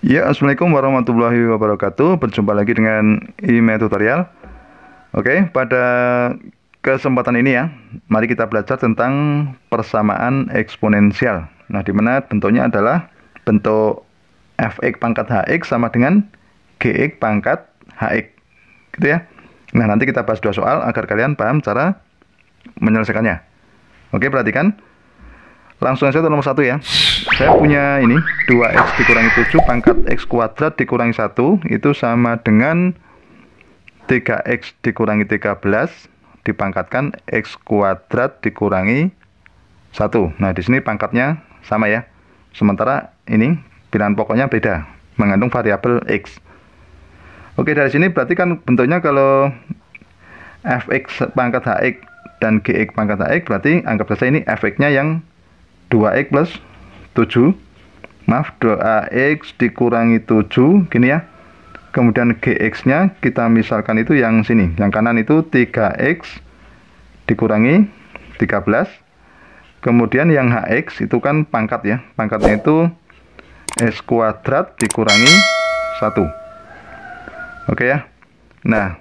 Ya, Assalamualaikum warahmatullahi wabarakatuh. Berjumpa lagi dengan IME Tutorial. Oke, pada kesempatan ini ya, mari kita belajar tentang persamaan eksponensial. Nah, di mana bentuknya adalah bentuk fx pangkat hx sama dengan gx pangkat hx. Gitu ya. Nah, nanti kita bahas dua soal agar kalian paham cara menyelesaikannya. Oke, perhatikan. Langsung saja nomor 1 ya. Saya punya ini 2x dikurangi 7 pangkat x kuadrat dikurangi 1 itu sama dengan 3x dikurangi 13 dipangkatkan x kuadrat dikurangi 1. Nah, di sini pangkatnya sama ya. Sementara ini bilangan pokoknya beda, mengandung variabel x. Oke, dari sini berarti kan bentuknya kalau fx pangkat hx dan gx pangkat hx berarti anggap saja ini fx-nya yang 2x plus 7, maaf 2x dikurangi 7 gini ya. Kemudian gx nya kita misalkan itu yang sini, yang kanan itu 3x dikurangi 13. Kemudian yang hx itu kan pangkat ya, pangkatnya itu x kuadrat dikurangi 1. Oke ya. Nah,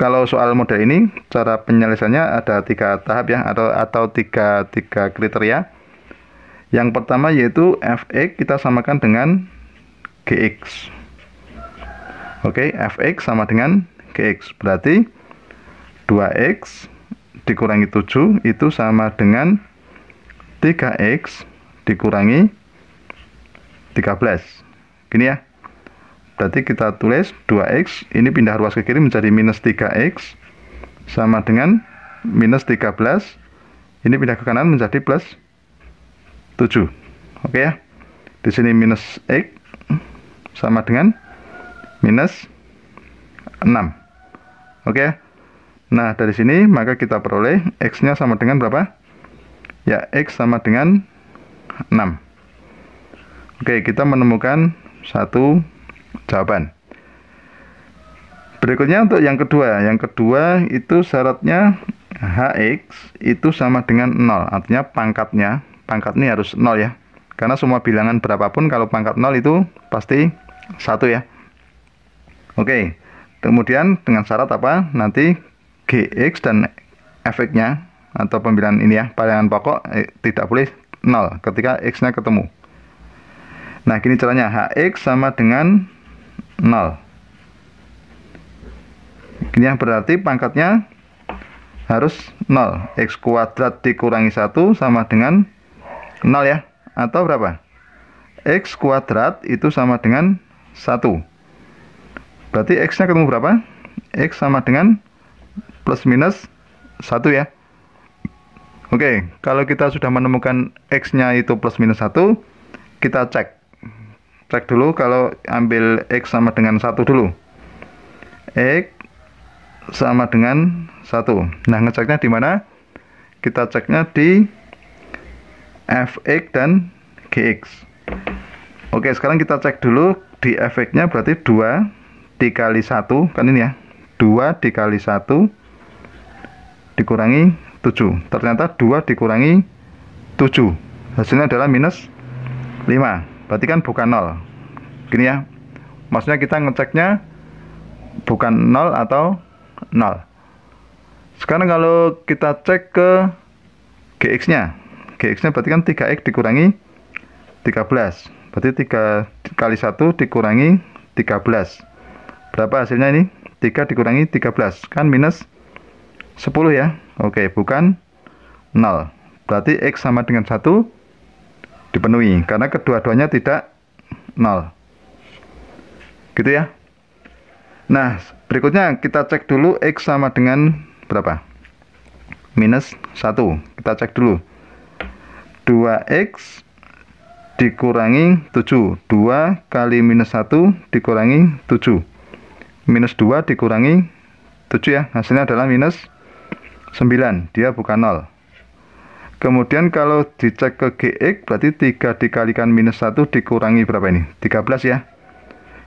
kalau soal model ini cara penyelesaiannya ada 3 tahap ya, atau tiga kriteria. Yang pertama yaitu fx kita samakan dengan gx. Oke, fx sama dengan gx berarti 2x dikurangi 7 itu sama dengan 3x dikurangi 13. Gini ya. Berarti kita tulis 2x, ini pindah ruas ke kiri menjadi minus 3x, sama dengan minus 13, ini pindah ke kanan menjadi plus 7. Oke ya, di sini minus x sama dengan minus 6. Oke ya. Nah, dari sini maka kita peroleh x-nya sama dengan berapa? Ya, x sama dengan 6. Oke, kita menemukan satu jawaban. Berikutnya untuk yang kedua. Yang kedua itu syaratnya hx itu sama dengan 0. Artinya pangkatnya ini harus 0 ya. Karena semua bilangan berapapun kalau pangkat 0 itu pasti 1 ya. Oke. Kemudian dengan syarat apa? Nanti gx dan fx-nya atau pembilangan ini ya, bilangan pokok tidak boleh 0 ketika x-nya ketemu. Nah, gini caranya. Hx sama dengan 0. Ini yang berarti pangkatnya harus 0. X kuadrat dikurangi 1 sama dengan 0 ya. Atau berapa? X kuadrat itu sama dengan 1. Berarti x-nya ketemu berapa? X sama dengan plus minus 1 ya. Oke, kalau kita sudah menemukan x-nya itu plus minus 1, kita cek dulu. Kalau ambil x sama dengan 1 dulu, x sama dengan 1. Nah, ngeceknya di mana? Kita ceknya di fx dan gx. Oke, sekarang kita cek dulu di fx-nya, berarti 2 dikali 1 kan ini ya, 2 dikali 1 dikurangi 7. Ternyata 2 dikurangi 7 hasilnya adalah minus 5. Berarti kan bukan 0. Gini ya. Maksudnya kita ngeceknya bukan 0 atau 0. Sekarang kalau kita cek ke gx-nya. Gx-nya berarti kan 3x dikurangi 13. Berarti 3 kali 1 dikurangi 13. Berapa hasilnya ini? 3 dikurangi 13. Kan minus 10 ya. Oke, bukan 0. Berarti x sama dengan 1 dipenuhi karena kedua-duanya tidak 0. Gitu ya. Nah, berikutnya kita cek dulu x sama dengan berapa? Minus 1. Kita cek dulu. 2x dikurangi 7. 2 kali minus 1 dikurangi 7. Minus 2 dikurangi 7 ya. Hasilnya adalah minus 9. Dia bukan 0. Kemudian kalau dicek ke gx, berarti 3 dikalikan minus 1 dikurangi berapa ini? 13 ya.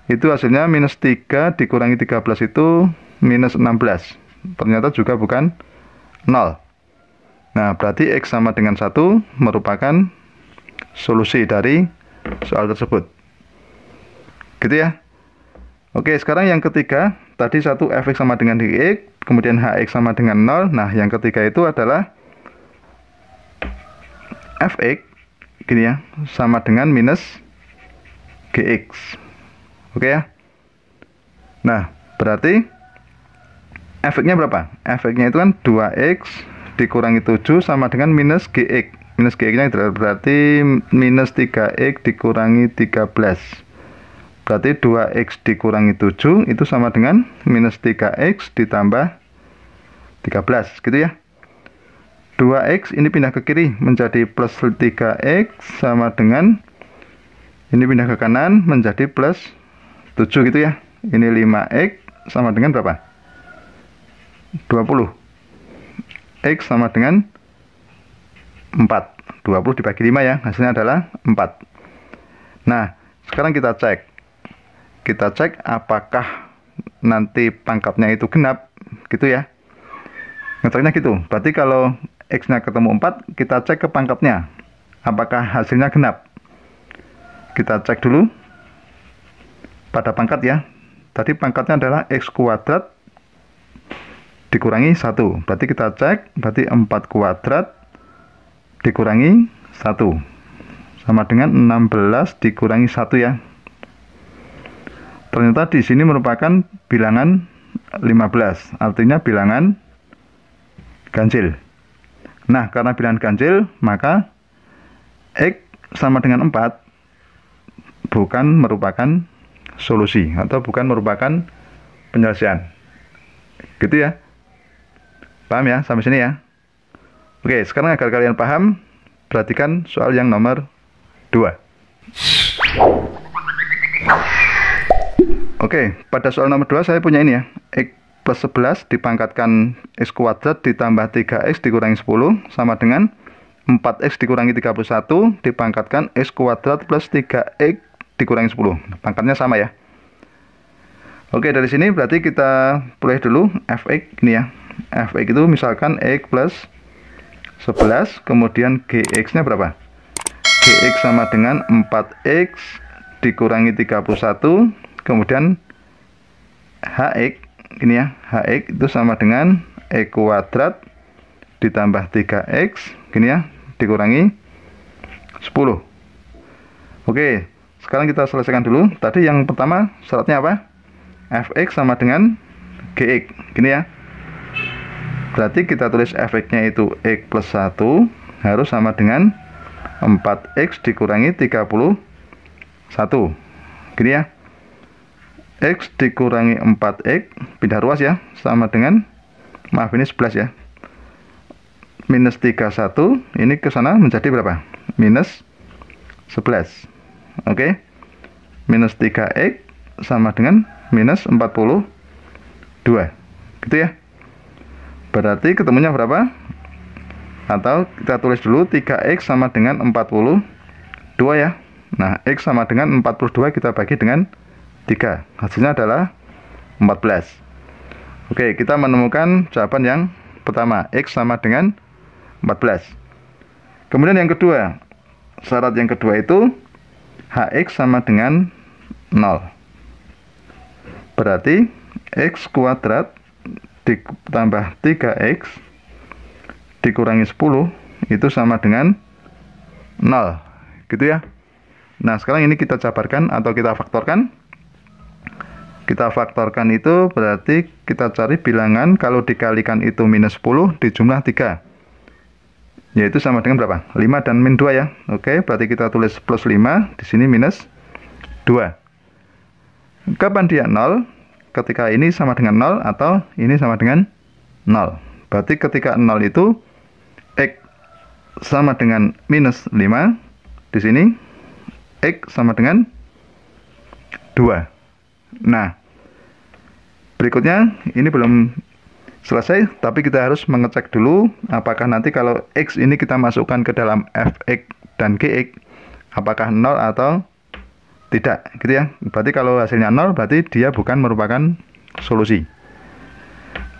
Itu hasilnya minus 3 dikurangi 13 itu minus 16. Ternyata juga bukan 0. Nah, berarti x sama dengan 1 merupakan solusi dari soal tersebut. Gitu ya. Oke, sekarang yang ketiga, tadi satu fx sama dengan gx, kemudian hx sama dengan 0. Nah, yang ketiga itu adalah fx, gini ya, sama dengan minus gx. Oke ya. Nah, berarti efeknya berapa? Efeknya itu kan 2x dikurangi 7 sama dengan minus gx. Minus gx-nya berarti minus 3x dikurangi 13. Berarti 2x dikurangi 7 itu sama dengan minus 3x ditambah 13, gitu ya. 2x ini pindah ke kiri menjadi plus 3x sama dengan ini pindah ke kanan menjadi plus 7, gitu ya. Ini 5x sama dengan berapa? 20. X sama dengan 4. 20 dibagi 5 ya, hasilnya adalah 4. Nah, sekarang kita cek. Kita cek apakah nanti pangkatnya itu genap, gitu ya. Ngeceknya gitu. Berarti kalau X-nya ketemu 4, kita cek ke pangkatnya. Apakah hasilnya genap? Kita cek dulu pada pangkat ya. Tadi pangkatnya adalah X kuadrat dikurangi 1. Berarti kita cek, berarti 4 kuadrat dikurangi 1. Sama dengan 16 dikurangi 1 ya. Ternyata di sini merupakan bilangan 15, artinya bilangan ganjil. Nah, karena bilangan ganjil, maka X sama dengan 4 bukan merupakan solusi atau bukan merupakan penyelesaian. Gitu ya. Paham ya sampai sini ya? Oke, sekarang agar kalian paham, perhatikan soal yang nomor 2. Oke, pada soal nomor 2 saya punya ini ya. X plus 11 dipangkatkan X kuadrat ditambah 3X dikurangi 10 sama dengan 4X dikurangi 31 dipangkatkan X kuadrat plus 3X dikurangi 10. Pangkatnya sama ya. Oke, dari sini berarti kita peroleh dulu fx ini ya. Fx itu misalkan X plus 11, kemudian gx-nya berapa? Gx sama dengan 4X dikurangi 31, kemudian hx ini ya, hx itu sama dengan X kuadrat ditambah 3X gini ya, dikurangi 10. Oke, sekarang kita selesaikan dulu. Tadi yang pertama syaratnya apa? Fx sama dengan gx gini ya. Berarti kita tulis fx-nya itu X plus 1 harus sama dengan 4X dikurangi 31 gini ya. X dikurangi 4X pindah ruas ya, sama dengan, maaf ini 11 ya, minus 31, ini ke sana menjadi berapa? Minus 11. Oke. Minus 3X sama dengan minus 42. Gitu ya. Berarti ketemunya berapa? Atau kita tulis dulu 3X sama dengan 42 ya. Nah, X sama dengan 42 kita bagi dengan 3. Hasilnya adalah 14. Oke, kita menemukan jawaban yang pertama, X sama dengan 14. Kemudian yang kedua, syarat yang kedua itu Hx sama dengan 0. Berarti X kuadrat ditambah 3X dikurangi 10 itu sama dengan 0. Gitu ya. Nah, sekarang ini kita jabarkan atau kita faktorkan. Kita faktorkan itu berarti kita cari bilangan kalau dikalikan itu minus 10 dijumlah 3. Yaitu sama dengan berapa? 5 dan min 2 ya. Oke, berarti kita tulis plus 5, di sini minus 2. Kapan dia 0? Ketika ini sama dengan 0 atau ini sama dengan 0. Berarti ketika 0 itu X sama dengan minus 5. Di sini X sama dengan 2. Nah, berikutnya ini belum selesai, tapi kita harus mengecek dulu apakah nanti kalau X ini kita masukkan ke dalam fx dan gx apakah 0 atau tidak, gitu ya. Berarti kalau hasilnya 0 berarti dia bukan merupakan solusi.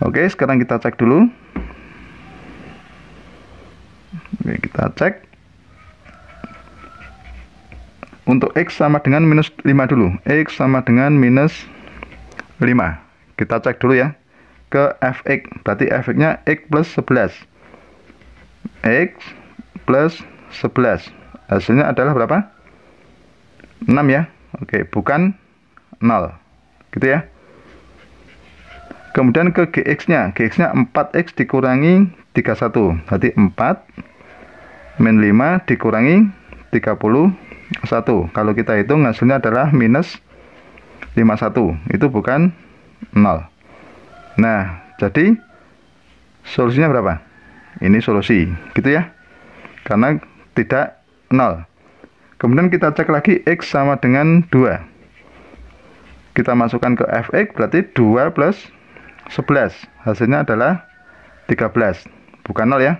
Oke, sekarang kita cek dulu. Oke, kita cek. untuk X sama dengan minus 5 dulu. X sama dengan minus 5. Kita cek dulu ya ke fx, berarti fx-nya X plus 11. X plus 11, hasilnya adalah berapa? 6 ya. Oke, bukan 0 gitu ya. Kemudian ke gx-nya, 4x dikurangi 31, berarti 4 min 5 dikurangi 31. Kalau kita hitung hasilnya adalah minus 51, itu bukan 0. Nah, jadi solusinya berapa? Ini solusi, gitu ya, karena tidak 0. Kemudian kita cek lagi X sama dengan 2. Kita masukkan ke fx, berarti 2 plus 11, hasilnya adalah 13, bukan 0 ya.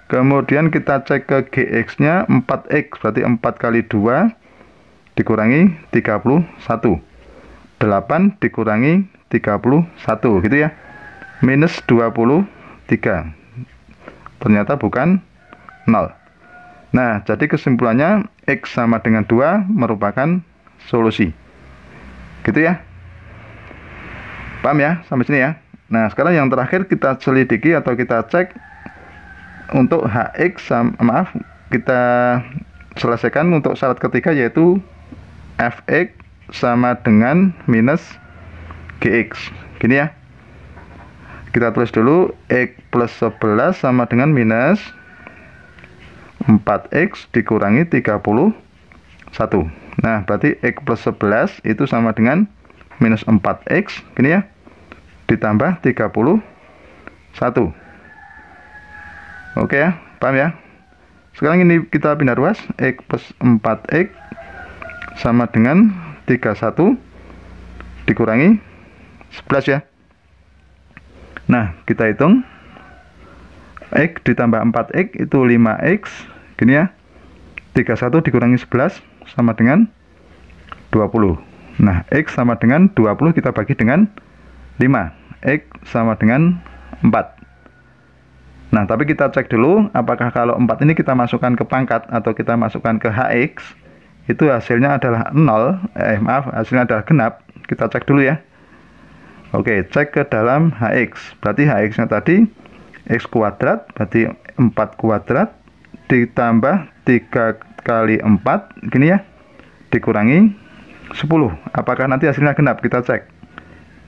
Kemudian kita cek ke gx-nya, 4x, berarti 4 kali 2 dikurangi 31. 8 dikurangi 31, gitu ya. Minus 23. Ternyata bukan 0. Nah, jadi kesimpulannya X sama dengan 2 merupakan solusi. Gitu ya. Paham ya sampai sini ya. Nah, sekarang yang terakhir kita selidiki atau kita cek untuk Hx kita selesaikan untuk syarat ketiga, yaitu Fx sama dengan minus Gx. Gini ya. Kita tulis dulu X plus 11 sama dengan minus 4x dikurangi 31. Nah, berarti X plus 11 itu sama dengan minus 4x, gini ya, ditambah 31. Oke ya, paham ya? Sekarang ini kita pindah ruas, X plus 4x sama dengan 31 dikurangi 11 ya. Nah, kita hitung X ditambah 4x itu 5x, gini ya. 31 dikurangi 11 sama dengan 20. Nah, X sama dengan 20 kita bagi dengan 5. X sama dengan 4. Nah, tapi kita cek dulu apakah kalau 4 ini kita masukkan ke pangkat atau kita masukkan ke Hx, itu hasilnya adalah 0, hasilnya adalah genap. Kita cek dulu ya. Oke, cek ke dalam Hx. Berarti Hx-nya tadi X kuadrat, berarti 4 kuadrat ditambah 3 kali 4, gini ya, dikurangi 10. Apakah nanti hasilnya genap? Kita cek.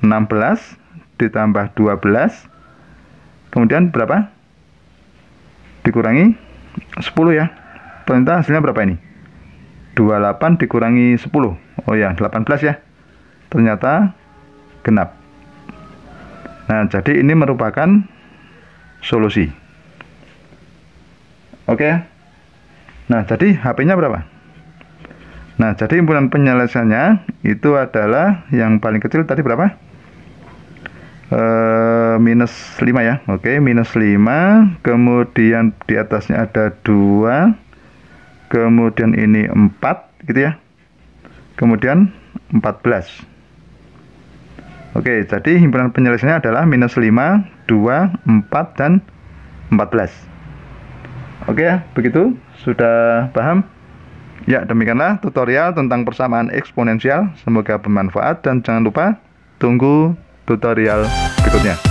16 ditambah 12, kemudian berapa? Dikurangi 10 ya. Ternyata hasilnya berapa ini? 28 dikurangi 10. Oh ya, 18 ya. Ternyata genap. Nah, jadi ini merupakan solusi. Oke. Nah, jadi HP-nya berapa? Nah, jadi himpunan penyelesaiannya itu adalah yang paling kecil tadi berapa? Minus 5 ya. Oke, minus 5. Kemudian di atasnya ada 2. Kemudian ini 4, gitu ya. Kemudian 14. Oke, jadi himpunan penyelesaiannya adalah minus 5, 2, 4, dan 14. Oke ya, begitu. Sudah paham? Ya, demikianlah tutorial tentang persamaan eksponensial. Semoga bermanfaat dan jangan lupa tunggu tutorial berikutnya.